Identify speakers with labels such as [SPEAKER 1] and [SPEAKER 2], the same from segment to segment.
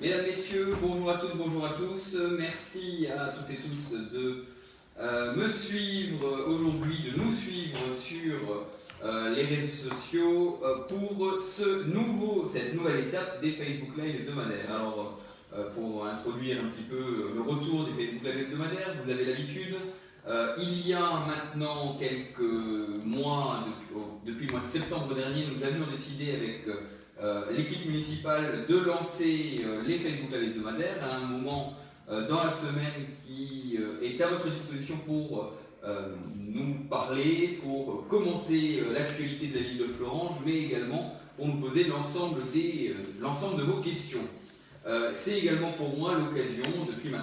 [SPEAKER 1] Mesdames, Messieurs, bonjour à toutes, bonjour à tous. Merci à toutes et tous de me suivre aujourd'hui, de nous suivre sur les réseaux sociaux pour cette nouvelle étape des Facebook Live hebdomadaires. Alors, pour introduire un petit peu le retour des Facebook Live hebdomadaires, vous avez l'habitude. Il y a maintenant quelques mois, depuis le mois de septembre dernier, nous avions décidé avec l'équipe municipale de lancer les Facebook Live hebdomadaires à un moment dans la semaine qui est à votre disposition pour nous parler, pour commenter l'actualité de la ville de Florence, mais également pour nous poser l'ensemble de vos questions. C'est également pour moi l'occasion, depuis le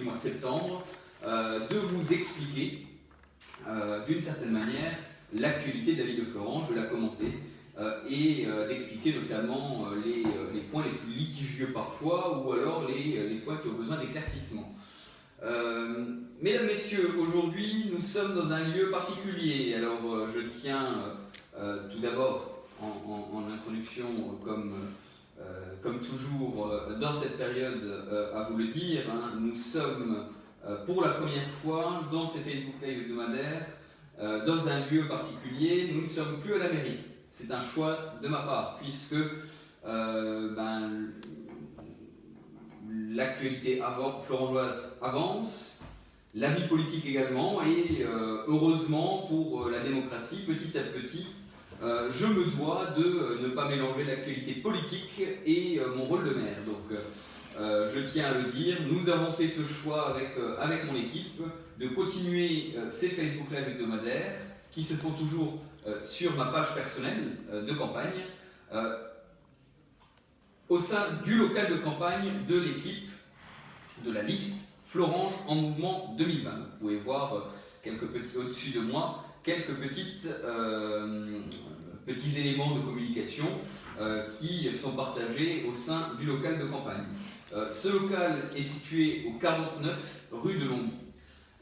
[SPEAKER 1] mois de septembre, de vous expliquer d'une certaine manière l'actualité de la ville de Florence, de la commenter et d'expliquer notamment les points les plus litigieux parfois ou alors les points qui ont besoin d'éclaircissement. Mesdames, Messieurs, aujourd'hui nous sommes dans un lieu particulier. Alors je tiens tout d'abord en introduction comme toujours dans cette période à vous le dire, hein, nous sommes pour la première fois dans ces Facebook Live hebdomadaires dans un lieu particulier. Nous ne sommes plus à la mairie. C'est un choix de ma part puisque l'actualité florengeoise avance, la vie politique également et heureusement pour la démocratie, petit à petit, je me dois de ne pas mélanger l'actualité politique et mon rôle de maire. Donc, je tiens à le dire, nous avons fait ce choix avec mon équipe de continuer ces Facebook Live hebdomadaires qui se font toujours sur ma page personnelle de campagne au sein du local de campagne de l'équipe de la liste Florange en mouvement 2020. Vous pouvez voir au-dessus de moi quelques petits éléments de communication qui sont partagés au sein du local de campagne. Ce local est situé au 49 rue de Longwy.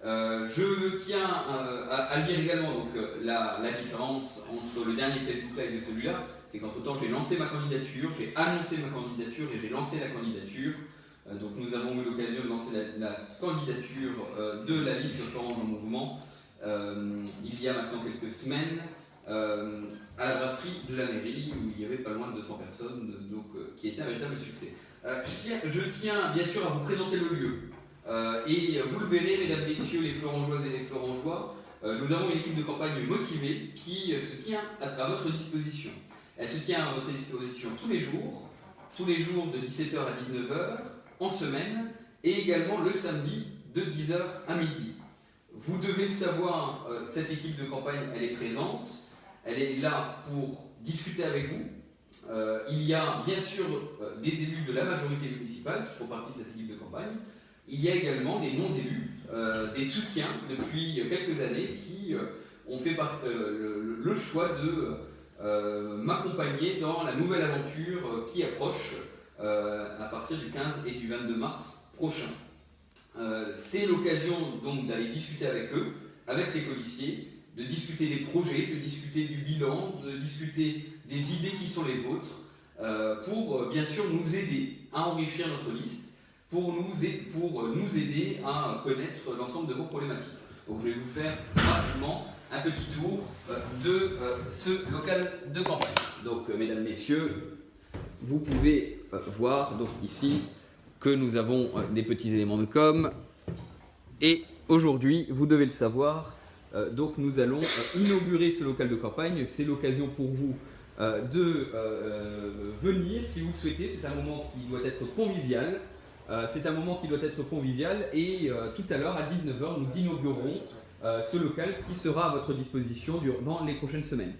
[SPEAKER 1] Je tiens à dire également donc, la différence entre le dernier Facebook Live et celui-là, c'est qu'entre-temps j'ai lancé ma candidature, j'ai annoncé ma candidature et j'ai lancé la candidature. Donc nous avons eu l'occasion de lancer la candidature de la liste Florange en mouvement il y a maintenant quelques semaines à la brasserie de la mairie où il y avait pas loin de 200 personnes, donc qui était un véritable succès. Je tiens bien sûr à vous présenter le lieu. Et vous le verrez, mesdames, messieurs, les Florangeoises et les Florangeois, nous avons une équipe de campagne motivée qui se tient à votre disposition. Elle se tient à votre disposition tous les jours de 17h à 19h, en semaine, et également le samedi de 10h à midi. Vous devez le savoir, cette équipe de campagne, elle est présente, elle est là pour discuter avec vous. Il y a bien sûr des élus de la majorité municipale qui font partie de cette équipe de campagne. Il y a également des non-élus, des soutiens depuis quelques années qui ont fait le choix de m'accompagner dans la nouvelle aventure qui approche à partir du 15 et du 22 mars prochain. C'est l'occasion donc d'aller discuter avec eux, avec les colistiers, de discuter des projets, de discuter du bilan, de discuter des idées qui sont les vôtres, pour bien sûr nous aider à enrichir notre liste, pour nous aider à connaître l'ensemble de vos problématiques. Donc je vais vous faire rapidement un petit tour de ce local de campagne. Donc mesdames, messieurs, vous pouvez voir donc ici que nous avons des petits éléments de com. Et aujourd'hui, vous devez le savoir, donc nous allons inaugurer ce local de campagne. C'est l'occasion pour vous de venir si vous le souhaitez. C'est un moment qui doit être convivial. Et tout à l'heure à 19h, nous inaugurerons ce local qui sera à votre disposition dans les prochaines semaines.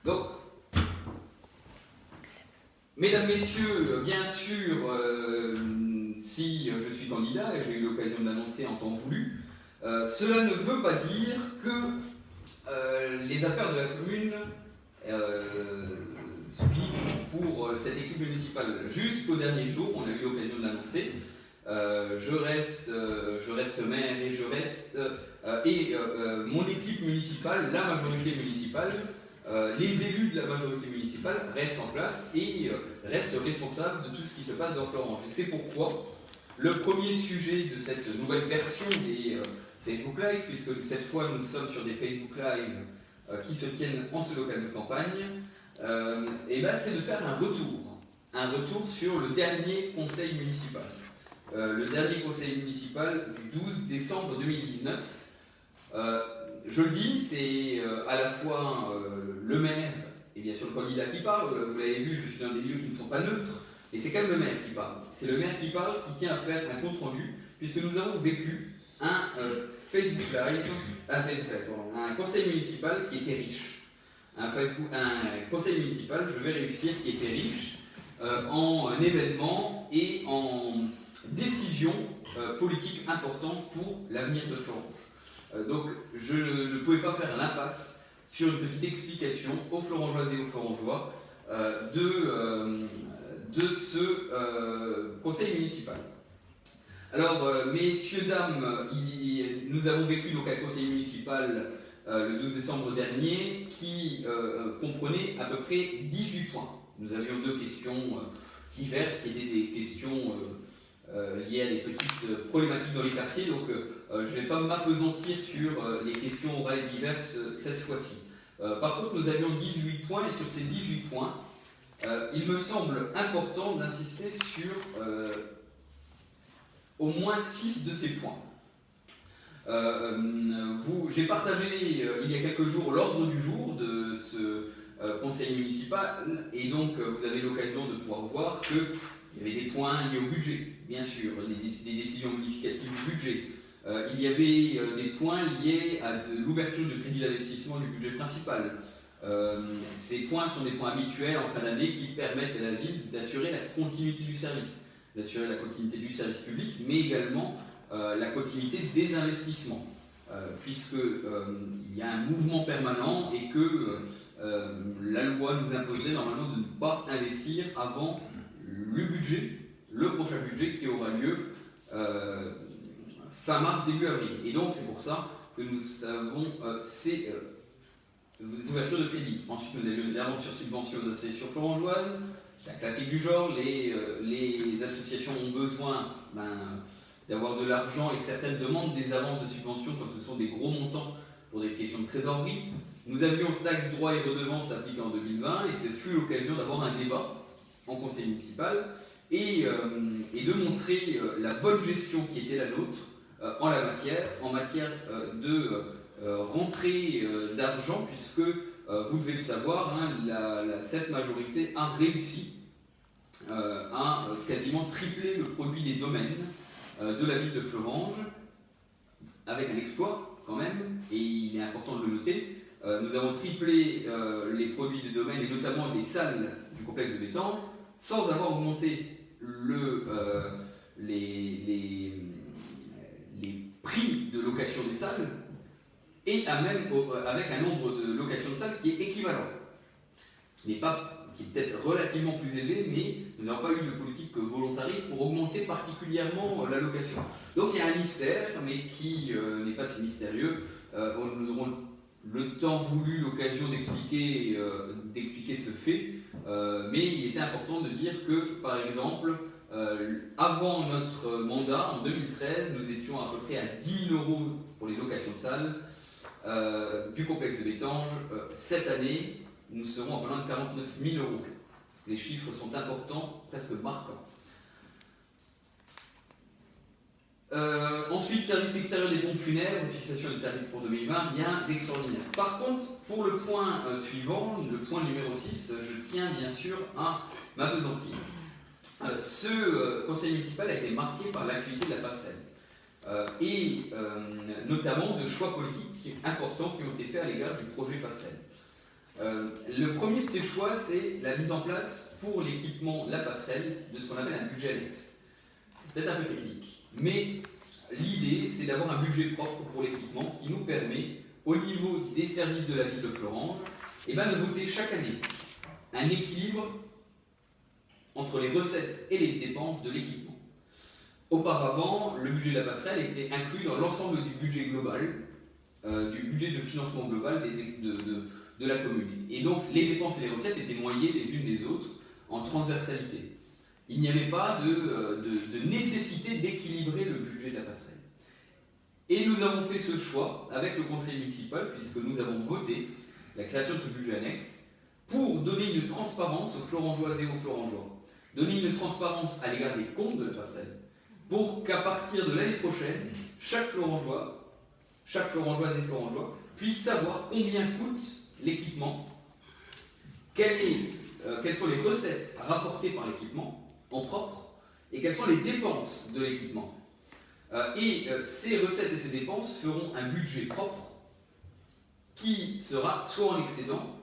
[SPEAKER 1] Donc, mesdames, messieurs, bien sûr, si je suis candidat, et j'ai eu l'occasion de l'annoncer en temps voulu, cela ne veut pas dire que les affaires de la commune se finissent
[SPEAKER 2] cette équipe municipale jusqu'au dernier jour, on a eu l'occasion de l'annoncer. Je reste maire et mon équipe municipale, la majorité municipale, les élus de la majorité municipale restent en place et restent responsables de tout ce qui se passe dans Fleuranges. Et c'est pourquoi le premier sujet de cette nouvelle version des Facebook Live, puisque cette fois nous sommes sur des Facebook Live qui se tiennent en ce local de campagne, et ben c'est de faire un retour sur le dernier conseil municipal. Le dernier conseil municipal du 12 décembre 2019. Je le dis, c'est à la fois le maire et bien sûr le candidat qui parle. Vous l'avez vu, je suis dans des lieux qui ne sont pas neutres, et c'est quand même le maire qui parle. C'est le maire qui parle, qui tient à faire un compte-rendu, puisque nous avons vécu un Facebook Live, un conseil municipal qui était riche. Un conseil municipal, je vais réussir, qui était riche en événements et en décisions politiques importantes pour l'avenir de Fleuranges. Donc je ne pouvais pas faire l'impasse sur une petite explication aux Fleurangeoises et aux Fleurangeois de ce conseil municipal. Alors, messieurs, dames, nous avons vécu donc un conseil municipal le 12 décembre dernier qui comprenait à peu près 18 points. Nous avions deux questions diverses qui étaient des questions liées à des petites problématiques dans les quartiers, donc je ne vais pas m'appesantir sur les questions orales diverses cette fois-ci. Par contre, nous avions 18 points et sur ces 18 points, il me semble important d'insister sur au moins 6 de ces points. J'ai partagé il y a quelques jours l'ordre du jour de ce conseil municipal et donc vous avez l'occasion de pouvoir voir qu'il y avait des points liés au budget, bien sûr, des décisions modificatives du budget. Il y avait des points liés à l'ouverture du crédit d'investissement du budget principal. Ces points sont des points habituels en fin d'année qui permettent à la ville d'assurer la continuité du service, public, mais également la continuité des investissements, puisqu'il y a un mouvement permanent et que la loi nous imposerait normalement de ne pas investir avant le prochain budget qui aura lieu fin mars, début avril. Et donc c'est pour ça que nous avons ces ouvertures de crédit. Ensuite nous avions des avances sur subventions aux associations fleurangeoises. C'est un classique du genre, les associations ont besoin d'avoir de l'argent et certaines demandent des avances de subventions quand ce sont des gros montants pour des questions de trésorerie. Nous avions taxes, droits et redevances appliquées en 2020 et ce fut l'occasion d'avoir un débat en conseil municipal et de montrer la bonne gestion qui était la nôtre en matière de rentrée d'argent, puisque vous devez le savoir, cette majorité a réussi à quasiment tripler le produit des domaines de la ville de Fleuranges, avec un exploit quand même, et il est important de le noter. Nous avons triplé les produits des domaines, et notamment les salles du complexe de Bétanges, sans avoir augmenté les prix de location des salles, et avec un nombre de locations de salles qui est équivalent, qui est peut-être relativement plus élevé, mais nous n'avons pas eu de politique volontariste pour augmenter particulièrement la location. Donc il y a un mystère, mais qui n'est pas si mystérieux. Nous aurons le temps voulu, l'occasion d'expliquer ce fait, mais il était important de dire que, par exemple, avant notre mandat, en 2013, nous étions à peu près à 10 000 € pour les locations de salles du complexe de Bétanges. Cette année, nous serons à plein de 49 000 €. Les chiffres sont importants, presque marquants. Ensuite, service extérieur des pompes funèbres, fixation des tarifs pour 2020, rien d'extraordinaire. Par contre, pour le point suivant, le point numéro 6, je tiens bien sûr à m'appesantir. Ce conseil municipal a été marqué par l'actualité de la passerelle et notamment de choix politiques importants qui ont été faits à l'égard du projet passerelle. Le premier de ces choix, c'est la mise en place pour l'équipement de la passerelle de ce qu'on appelle un budget annexe. C'est peut-être un peu technique, mais l'idée, c'est d'avoir un budget propre pour l'équipement qui nous permet, au niveau des services de la ville de Fleuranges, de voter chaque année un équilibre
[SPEAKER 1] entre les recettes et les dépenses de l'équipement. Auparavant, le budget de la passerelle était inclus dans l'ensemble du budget global, du budget de financement global de la commune. Et donc, les dépenses et les recettes étaient noyées les unes des autres en transversalité. Il n'y avait pas de nécessité d'équilibrer le budget de la passerelle. Et nous avons fait ce choix avec le conseil municipal, puisque nous avons voté la création de ce budget annexe, pour donner une transparence aux Florangeoises et aux Florangeois, donner une transparence à l'égard des comptes de la passerelle, pour qu'à partir de l'année prochaine, chaque Florangeoise et Florangeois puisse savoir combien coûte l'équipement, quelles sont les recettes rapportées par l'équipement en propre, et quelles sont les dépenses de l'équipement. Ces recettes et ces dépenses feront un budget propre qui sera soit en excédent,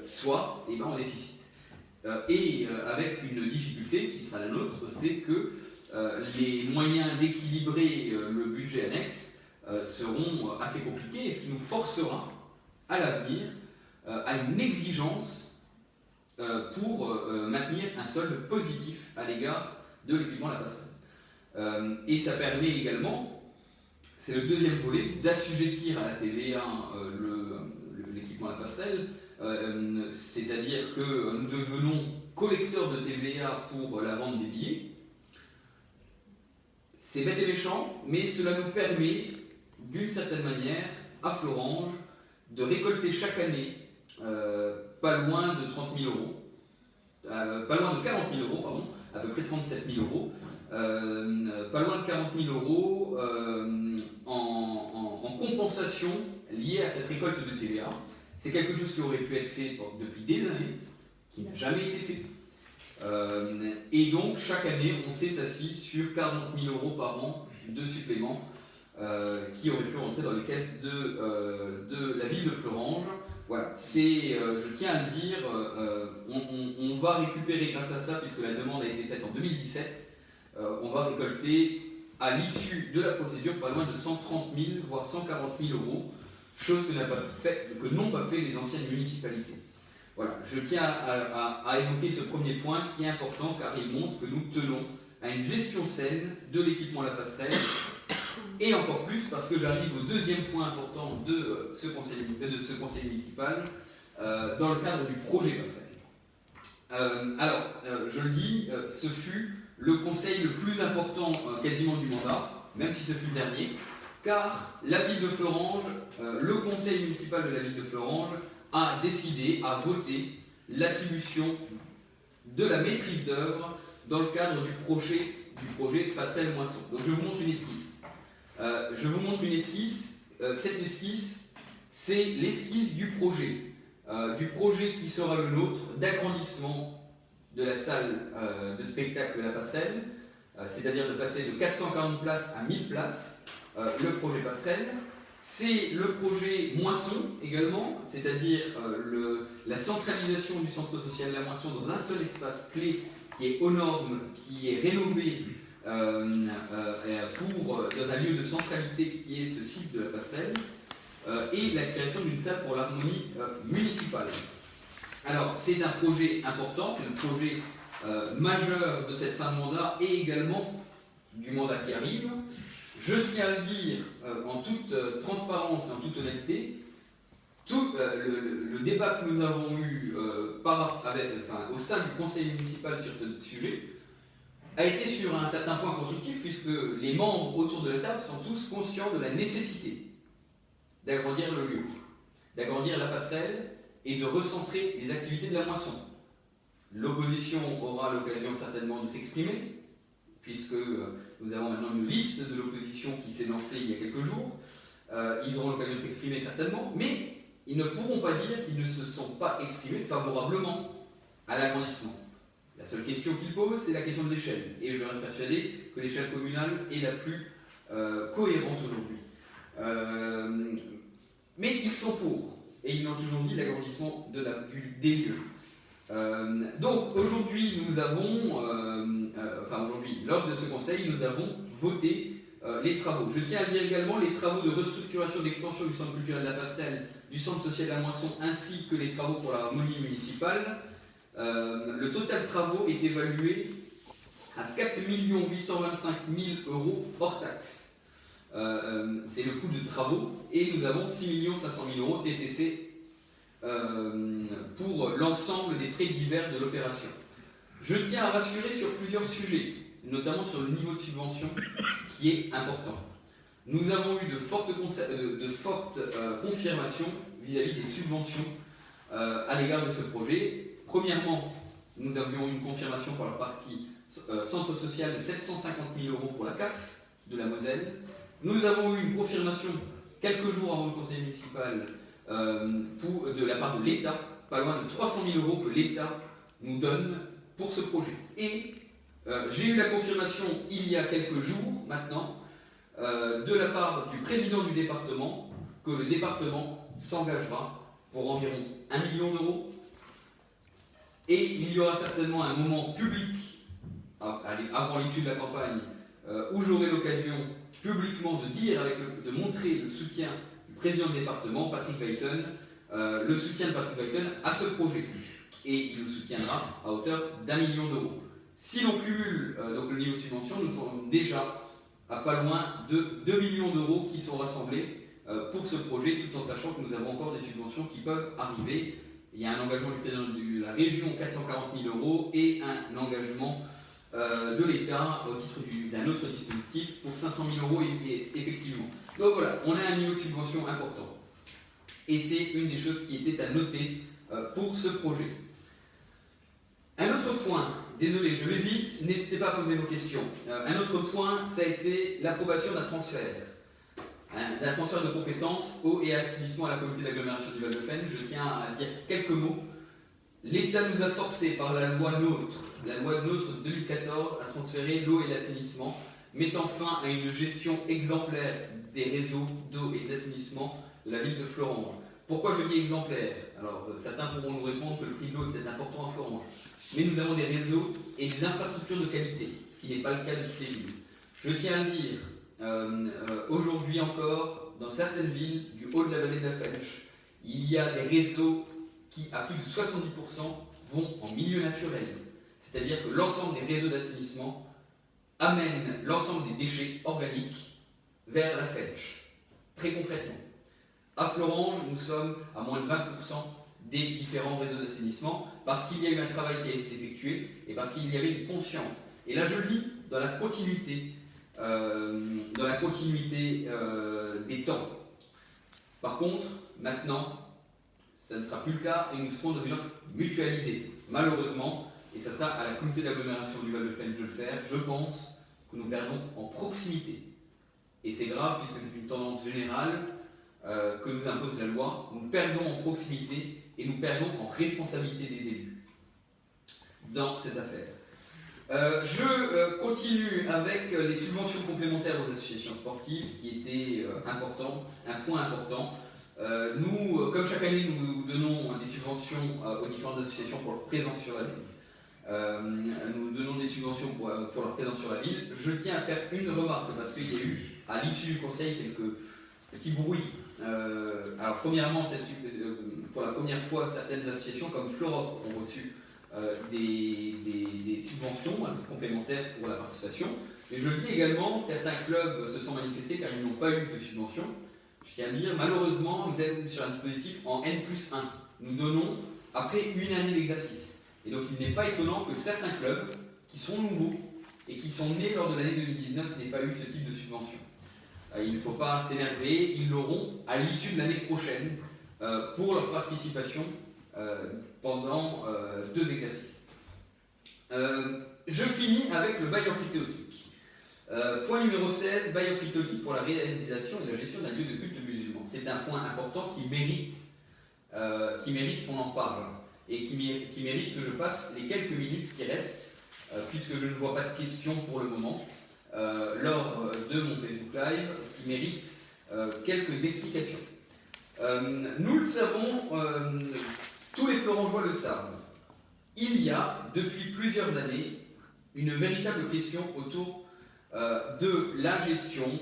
[SPEAKER 1] soit en déficit. Avec une difficulté qui sera la nôtre, c'est que les moyens d'équilibrer le budget annexe seront assez compliqués, et ce qui nous forcera à l'avenir à une exigence pour maintenir un solde positif à l'égard de l'équipement de la passerelle. Et ça permet également, c'est le deuxième volet, d'assujettir à la TVA l'équipement à la passerelle, c'est-à-dire que nous devenons collecteurs de TVA pour la vente des billets. C'est bête et méchant, mais cela nous permet, d'une certaine manière, à Florange, de récolter chaque année pas loin de 30 000 euros, pas loin de 40 000 euros, pardon, à peu près 37 000 euros, pas loin de 40 000 euros en compensation liée à cette récolte de TVA. C'est quelque chose qui aurait pu être fait depuis des années, qui n'a jamais été fait. Et donc, chaque année, on s'est assis sur 40 000 euros par an de supplément qui auraient pu rentrer dans les caisses de la ville de Florange. Voilà, je tiens à le dire, on va récupérer grâce à ça, puisque la demande a été faite en 2017, on va récolter à l'issue de la procédure pas loin de 130 000, voire 140 000 euros, chose que n'ont pas fait les anciennes municipalités. Voilà, je tiens à évoquer ce premier point qui est important car il montre que nous tenons à une gestion saine de l'équipement à la passerelle, et encore plus parce que j'arrive au deuxième point important de ce conseil municipal dans le cadre du projet passerelle. Je le dis, ce fut le conseil le plus important quasiment du mandat, même si ce fut le dernier, car la ville de Florange, le conseil municipal de la ville de Florange a décidé, a voté l'attribution de la maîtrise d'œuvre dans le cadre du projet passerelle moisson. Donc je vous montre une esquisse. Cette esquisse, c'est l'esquisse du projet qui sera le nôtre d'agrandissement de la salle de spectacle de la passerelle, c'est-à-dire de passer de 440 places à 1000 places, le projet passerelle. C'est le projet moisson également, c'est-à-dire la centralisation du centre social de la moisson dans un seul espace clé qui est aux normes, qui est rénové dans un lieu de centralité qui est ce site de la passerelle, et la création d'une salle pour l'harmonie municipale. Alors, c'est un projet important, c'est le projet majeur de cette fin de mandat et également du mandat qui arrive. Je tiens à le dire en toute transparence et en toute honnêteté, le débat que nous avons eu au sein du conseil municipal sur ce sujet a été sur un certain point constructif, puisque les membres autour de la table sont tous conscients de la nécessité d'agrandir le lieu, d'agrandir la passerelle et de recentrer les activités de la moisson. L'opposition aura l'occasion certainement de s'exprimer, puisque nous avons maintenant une liste de l'opposition qui s'est lancée il y a quelques jours. Ils auront l'occasion de s'exprimer certainement, mais ils ne pourront pas dire qu'ils ne se sont pas exprimés favorablement à l'agrandissement. La seule question qu'ils posent, c'est la question de l'échelle. Et je reste persuadé que l'échelle communale est la plus cohérente aujourd'hui. Mais ils sont pour, et ils l'ont toujours dit, l'agrandissement des lieux. Donc aujourd'hui, lors de ce conseil, nous avons voté les travaux. Je tiens à le dire également, les travaux de restructuration d'extension du centre culturel de la passerelle, du centre social de la moisson, ainsi que les travaux pour la harmonie municipale,
[SPEAKER 2] Le total travaux est évalué à 4 825 000 € hors taxe. C'est le coût de travaux, et nous avons 6 500 000 € TTC pour l'ensemble des frais divers de l'opération. Je tiens à rassurer sur plusieurs sujets, notamment sur le niveau de subvention qui est important. Nous avons eu de fortes confirmations vis-à-vis des subventions à l'égard de ce projet. Premièrement, nous avions une confirmation pour la partie centre social de 750 000 € pour la CAF de la Moselle. Nous avons eu une confirmation quelques jours avant le conseil municipal de la part de l'État, pas loin de 300 000 € que l'État nous donne pour ce projet. Et j'ai eu la confirmation il y a quelques jours maintenant de la part du président du département que le département s'engagera pour environ 1 million d'euros. Et il y aura certainement un moment public avant l'issue de la campagne où j'aurai l'occasion publiquement de montrer le soutien du président du département, Patrick Weiten, le soutien de Patrick Weiten à ce projet. Et il nous soutiendra à hauteur d'1 million d'euros. Si l'on cumule donc le niveau de subvention, nous sommes déjà à pas loin de 2 millions d'euros qui sont rassemblés pour ce projet, tout en sachant que nous avons encore des subventions qui peuvent arriver. Il y a un engagement du président de la région, 440 000 €, et un engagement de l'État au titre d'un autre dispositif pour 500 000 € effectivement. Donc voilà, on a un niveau de subvention important. Et c'est une des choses qui était à noter pour ce projet. Un autre point, désolé, je vais vite, n'hésitez pas à poser vos questions. Un autre point, ça a été l'approbation d'un transfert de compétences eau et assainissement à la communauté d'agglomération du Val-de-Fennes. Je tiens à dire quelques mots. L'État nous a forcé par la loi NOTRe de 2014, à transférer l'eau et l'assainissement, mettant fin à une gestion exemplaire des réseaux d'eau et d'assainissement de la ville de Florange. Pourquoi je dis exemplaire? Alors, certains pourront nous répondre que le prix de l'eau est peut-être important à Florange. Mais nous avons des réseaux et des infrastructures de qualité, ce qui n'est pas le cas de toutes les villes. Je tiens à dire, aujourd'hui encore, dans certaines villes du haut de la vallée de la Fench, il y a des réseaux qui, à plus de 70%, vont en milieu naturel. C'est-à-dire que l'ensemble des réseaux d'assainissement amènent l'ensemble des déchets organiques vers la Fench. Très concrètement. À Florange, nous sommes à moins de 20% des différents réseaux d'assainissement parce qu'il y a eu un travail qui a été effectué et parce qu'il y avait une conscience. Et là, je lis dans la continuité, des temps. Par contre, maintenant, ça ne sera plus le cas et nous serons dans une offre mutualisée. Malheureusement, et ça sera à la communauté d'agglomération du Val-de-Fennes de le faire, je pense que nous perdons en proximité. Et c'est grave puisque c'est une tendance générale que nous impose la loi. Nous perdons en proximité et nous perdons en responsabilité des élus dans cette affaire. Je continue avec les subventions complémentaires aux associations sportives qui étaient un point important. Nous, comme chaque année, nous donnons des subventions aux différentes associations pour leur présence sur la ville. Nous donnons des subventions pour leur présence sur la ville. Je tiens à faire une remarque parce qu'il y a eu, à l'issue du conseil, quelques petits bruits. Alors, premièrement, pour la première fois, certaines associations comme Florop ont reçu des subventions complémentaires pour la participation. Mais je le dis également, certains clubs se sont manifestés car ils n'ont pas eu de subvention. Je tiens à dire, malheureusement, nous sommes sur un dispositif en N+1. Nous donnons après une année d'exercice. Et donc il n'est pas étonnant que certains clubs qui sont nouveaux et qui sont nés lors de l'année 2019 n'aient pas eu ce type de subvention. Il ne faut pas s'énerver, ils l'auront à l'issue de l'année prochaine pour leur participation pendant 2 exercices. Je finis avec le bail emphytéotique. Point numéro 16, bail emphytéotique pour la réalisation et la gestion d'un lieu de culte musulman. C'est un point important qui mérite qu'on en parle et qui mérite que je passe les quelques minutes qui restent, puisque je ne vois pas de questions pour le moment, lors de mon Facebook Live, qui mérite quelques explications. Nous le savons, tous les Florangeois le savent, il y a depuis plusieurs années une véritable question autour de la gestion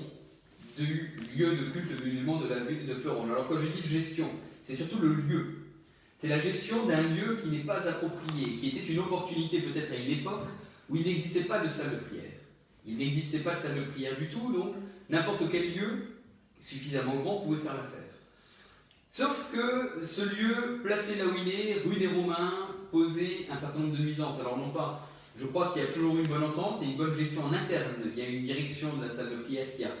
[SPEAKER 2] du lieu de culte musulman de la ville de Florange. Alors quand je dis gestion, c'est surtout le lieu.
[SPEAKER 1] C'est la gestion d'un lieu qui n'est pas approprié, qui était une opportunité peut-être à une époque où il n'existait pas de salle de prière. Il n'existait pas de salle de prière du tout, donc n'importe quel lieu suffisamment grand pouvait faire l'affaire. Sauf que ce lieu, placé là où il est, rue des Romains, posait un certain nombre de nuisances. Alors non pas, je crois qu'il y a toujours eu une bonne entente et une bonne gestion en interne. Il y a une direction de la salle de prière qui a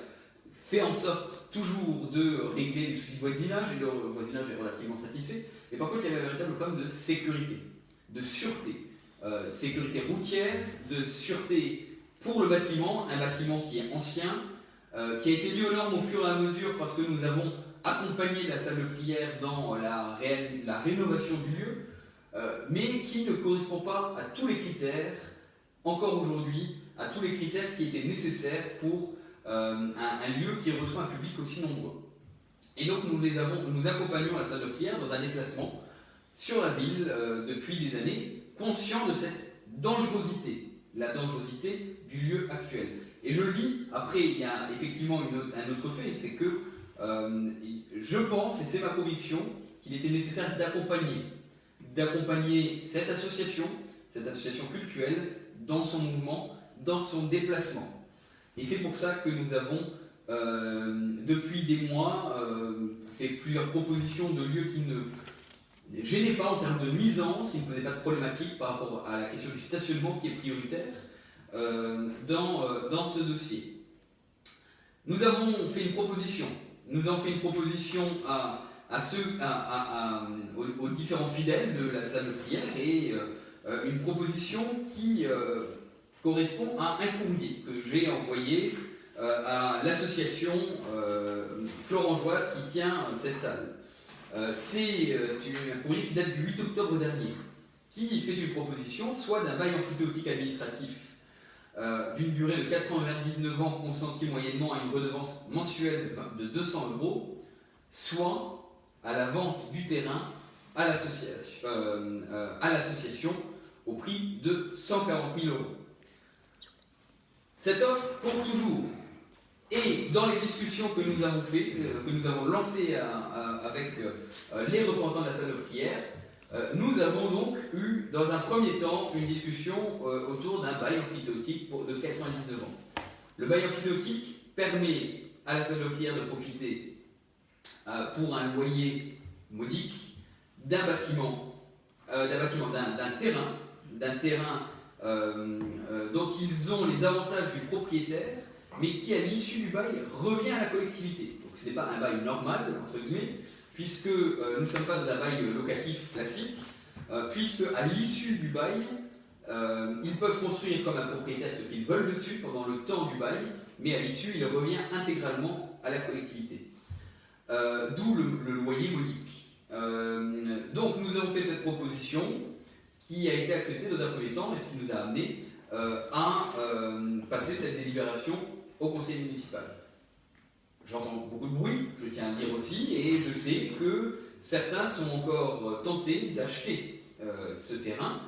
[SPEAKER 1] fait en sorte toujours de régler les soucis de voisinage, et le voisinage est relativement satisfait. Mais par contre, il y avait un véritable problème de sécurité, de sûreté. Sécurité routière, de sûreté pour le bâtiment, un bâtiment qui est ancien, qui a été mis aux normes au fur et à mesure parce que nous avons accompagné la salle de prière dans la rénovation du lieu, mais qui ne correspond pas à tous les critères, encore aujourd'hui, à tous les critères qui étaient nécessaires pour un lieu qui reçoit un public aussi nombreux. Et donc nous accompagnons la salle de prière dans un déplacement sur la ville depuis des années, conscients de cette dangerosité, la dangerosité du lieu actuel. Et je le dis, après il y a effectivement un autre fait, c'est que je pense, et c'est ma conviction, qu'il était nécessaire d'accompagner cette association cultuelle dans son mouvement, dans son déplacement. Et c'est pour ça que nous avons, depuis des mois, fait plusieurs propositions de lieux qui ne gênaient pas en termes de nuisance, qui ne posaient pas de problématique par rapport à la question du stationnement qui est prioritaire dans ce dossier. Nous avons fait une proposition. Aux différents fidèles de la salle de prière et une proposition qui correspond à un courrier que j'ai envoyé à l'association florengeoise qui tient cette salle. C'est un courrier qui date du 8 octobre dernier, qui fait une proposition soit d'un bail emphytéotique administratif d'une durée de 99 ans consenti moyennement à une redevance mensuelle de 200 €, soit à la vente du terrain à l'association au prix de 140 000 €. Cette offre court toujours. Et dans les discussions que nous avons lancées avec les représentants de la salle de prière, nous avons donc eu, dans un premier temps, une discussion autour d'un bail emphytéotique de 99 ans. Le bail emphytéotique permet à la salle de prière de profiter, pour un loyer modique, d'un terrain dont ils ont les avantages du propriétaire, mais qui, à l'issue du bail, revient à la collectivité. Donc ce n'est pas un bail normal, entre guillemets, puisque nous ne sommes pas dans un bail locatif classique, puisque à l'issue du bail, ils peuvent construire comme un propriétaire ce qu'ils veulent dessus pendant le temps du bail, mais à l'issue, il revient intégralement à la collectivité. D'où le loyer modique. Donc nous avons fait cette proposition qui a été acceptée dans un premier temps et ce qui nous a amené à passer cette délibération au conseil municipal. J'entends beaucoup de bruit, je tiens à le dire aussi, et je sais que certains sont encore tentés d'acheter ce terrain.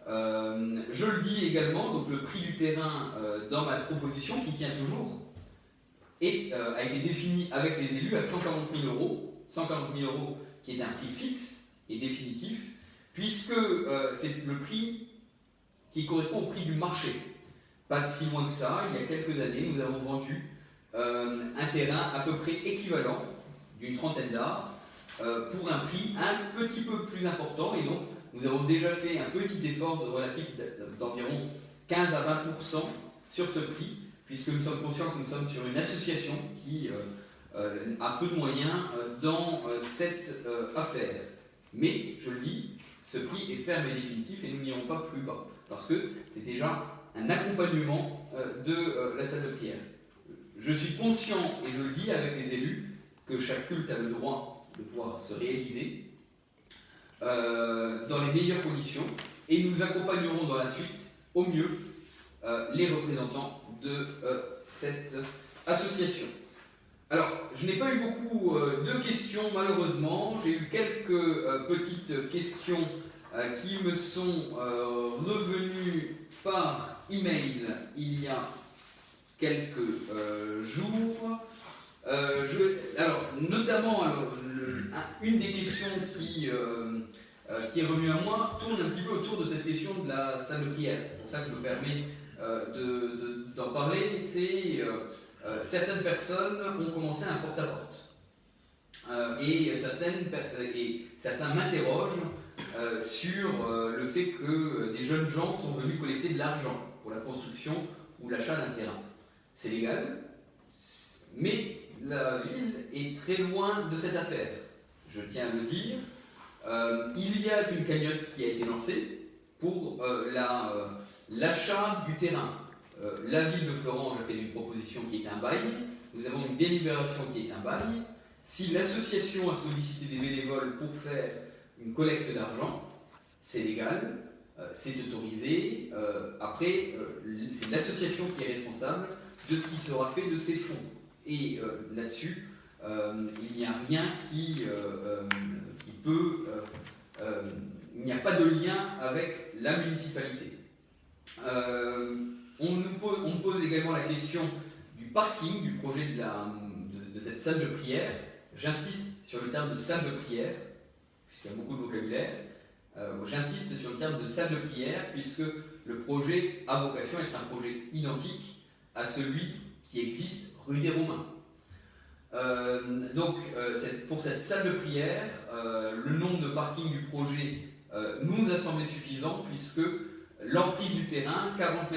[SPEAKER 1] Je le dis également, donc le prix du terrain dans ma proposition, qui tient toujours, a été défini avec les élus à 140 000 €. 140 000 € qui est un prix fixe et définitif, puisque c'est le prix qui correspond au prix du marché. Pas si loin que ça, il y a quelques années, nous avons vendu un terrain à peu près équivalent, d'une trentaine d'arts, pour un prix un petit peu plus important, et donc nous avons déjà fait un petit effort relatif d'environ 15 à 20% sur ce prix, puisque nous sommes conscients que nous sommes sur une association qui a peu de moyens dans cette affaire. Mais, je le dis, ce prix est ferme et définitif et nous n'irons pas plus bas, parce que c'est déjà un accompagnement de la salle de prière. Je suis conscient, et je le dis avec les élus, que chaque culte a le droit de pouvoir se réaliser dans les meilleures conditions, et nous accompagnerons dans la suite, au mieux, les représentants de cette association. Alors, je n'ai pas eu beaucoup de questions, malheureusement. J'ai eu quelques petites questions qui me sont revenues par email il y a quelques jours. Notamment, une des questions qui qui est revenu à moi tourne un petit peu autour de cette question de la salle de prière. C'est pour ça que je me permets d'en parler. C'est certaines personnes ont commencé un porte-à-porte. Et certains m'interrogent sur le fait que des jeunes gens sont venus collecter de l'argent pour la construction ou l'achat d'un terrain. C'est légal, mais la ville est très loin de cette affaire. Je tiens à le dire. Il y a une cagnotte qui a été lancée pour l'achat du terrain. La ville de Florange a fait une proposition qui est un bail. Nous avons une délibération qui est un bail. Si l'association a sollicité des bénévoles pour faire une collecte d'argent, c'est légal, c'est autorisé. Après, c'est l'association qui est responsable de ce qui sera fait de ces fonds. Et là-dessus, il n'y a rien qui peut... il n'y a pas de lien avec la municipalité. On me pose également la question du parking, du projet de cette salle de prière. J'insiste sur le terme de salle de prière, puisqu'il y a beaucoup de vocabulaire. J'insiste sur le terme de salle de prière, puisque le projet a vocation à être un projet identique à celui qui existe rue des Romains. Pour cette salle de prière, le nombre de parkings du projet nous a semblé suffisant, puisque l'emprise du terrain, 40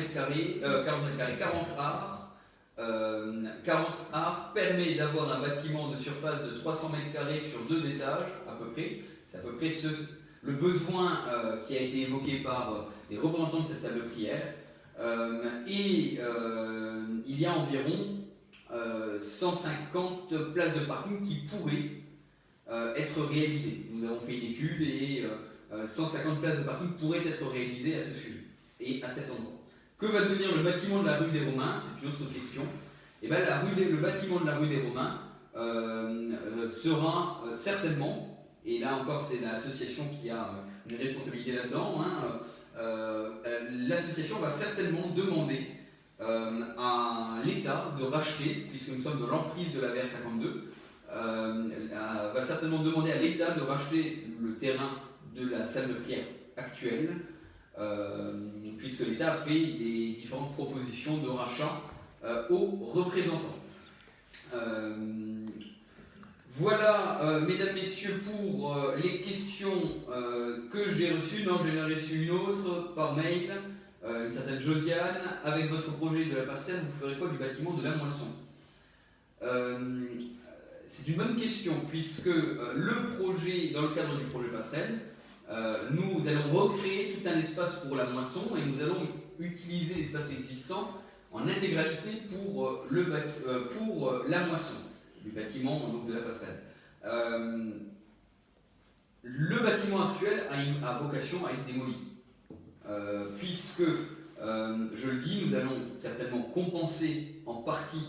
[SPEAKER 1] arts, 40 arts permet d'avoir un bâtiment de surface de 300 m² sur 2 étages à peu près. C'est à peu près le besoin qui a été évoqué par les représentants de cette salle de prière. Il y a environ 150 places de parking qui pourraient être réalisées. Nous avons fait une étude et 150 places de parking pourraient être réalisées à ce sujet et à cet endroit. Que va devenir le bâtiment de la rue des Romains? C'est une autre question. Et bien, le bâtiment de la rue des Romains sera certainement, et là encore c'est l'association qui a une responsabilité là-dedans, l'association va certainement demander à l'État de racheter, puisque nous sommes dans l'emprise de la VR52, va certainement demander à l'État de racheter le terrain de la salle de prière actuelle, puisque l'État a fait des différentes propositions de rachat aux représentants. Voilà, mesdames, messieurs, pour les questions que j'ai reçues. Non, j'en ai reçu une autre par mail, une certaine Josiane. Avec votre projet de la passerelle, vous ferez quoi du bâtiment de la moisson? C'est une bonne question, puisque le projet, dans le cadre du projet passerelle, nous allons recréer tout un espace pour la moisson et nous allons utiliser l'espace existant en intégralité pour la moisson du bâtiment, donc de la passerelle. Le bâtiment actuel a vocation à être démoli, puisque, je le dis, nous allons certainement compenser en partie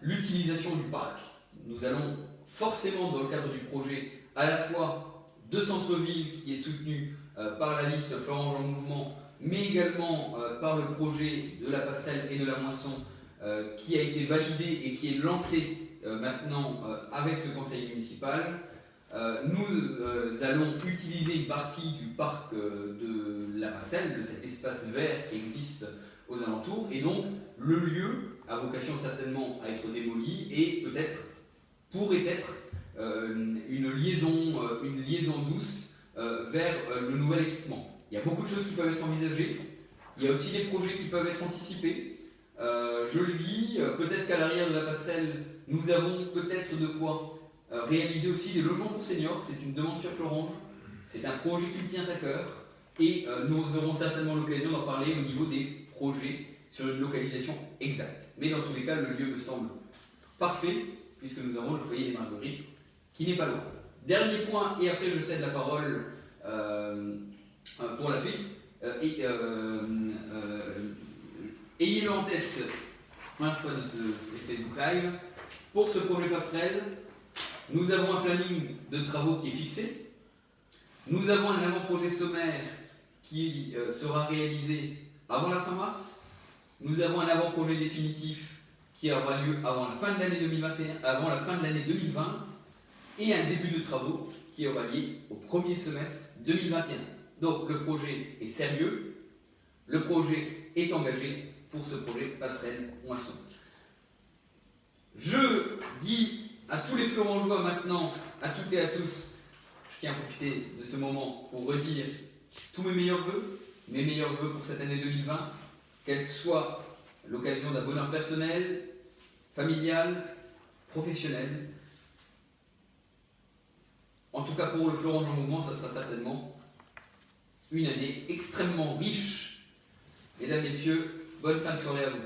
[SPEAKER 1] l'utilisation du parc. Nous allons forcément, dans le cadre du projet, à la fois de centre-ville qui est soutenu par la liste Florange en mouvement, mais également par le projet de la passerelle et de la moisson qui a été validé et qui est lancé maintenant avec ce conseil municipal. Nous allons utiliser une partie du parc de la passerelle, de cet espace vert qui existe aux alentours, et donc le lieu a vocation certainement à être démoli et peut-être pourrait être une liaison douce vers le nouvel équipement. Il y a beaucoup de choses qui peuvent être envisagées, il y a aussi des projets qui peuvent être anticipés. Je le dis, peut-être qu'à l'arrière de la passerelle, nous avons peut-être de quoi réaliser aussi des logements pour seniors. C'est une demande sur Florange, c'est un projet qui me tient à cœur, et nous aurons certainement l'occasion d'en parler au niveau des projets sur une localisation exacte. Mais dans tous les cas, le lieu me semble parfait, puisque nous avons le foyer des Marguerites, qui n'est pas loin. Dernier point, et après je cède la parole pour la suite. Ayez-le en tête, première fois de ce Facebook Live, pour ce projet passerelle, nous avons un planning de travaux qui est fixé. Nous avons un avant-projet sommaire qui sera réalisé avant la fin mars. Nous avons un avant-projet définitif qui aura lieu avant la fin de l'année 2021, avant la fin de l'année 2020. et un début de travaux qui aura lieu au premier semestre 2021. Donc le projet est sérieux, le projet est engagé pour ce projet passerelle moisson. Je dis à tous les Florangeois maintenant, à toutes et à tous, je tiens à profiter de ce moment pour redire tous mes meilleurs vœux pour cette année 2020, qu'elle soit l'occasion d'un bonheur personnel, familial, professionnel. En tout cas pour le Florangeois Mouvement, ça sera certainement une année extrêmement riche. Mesdames, Messieurs, bonne fin de soirée à vous.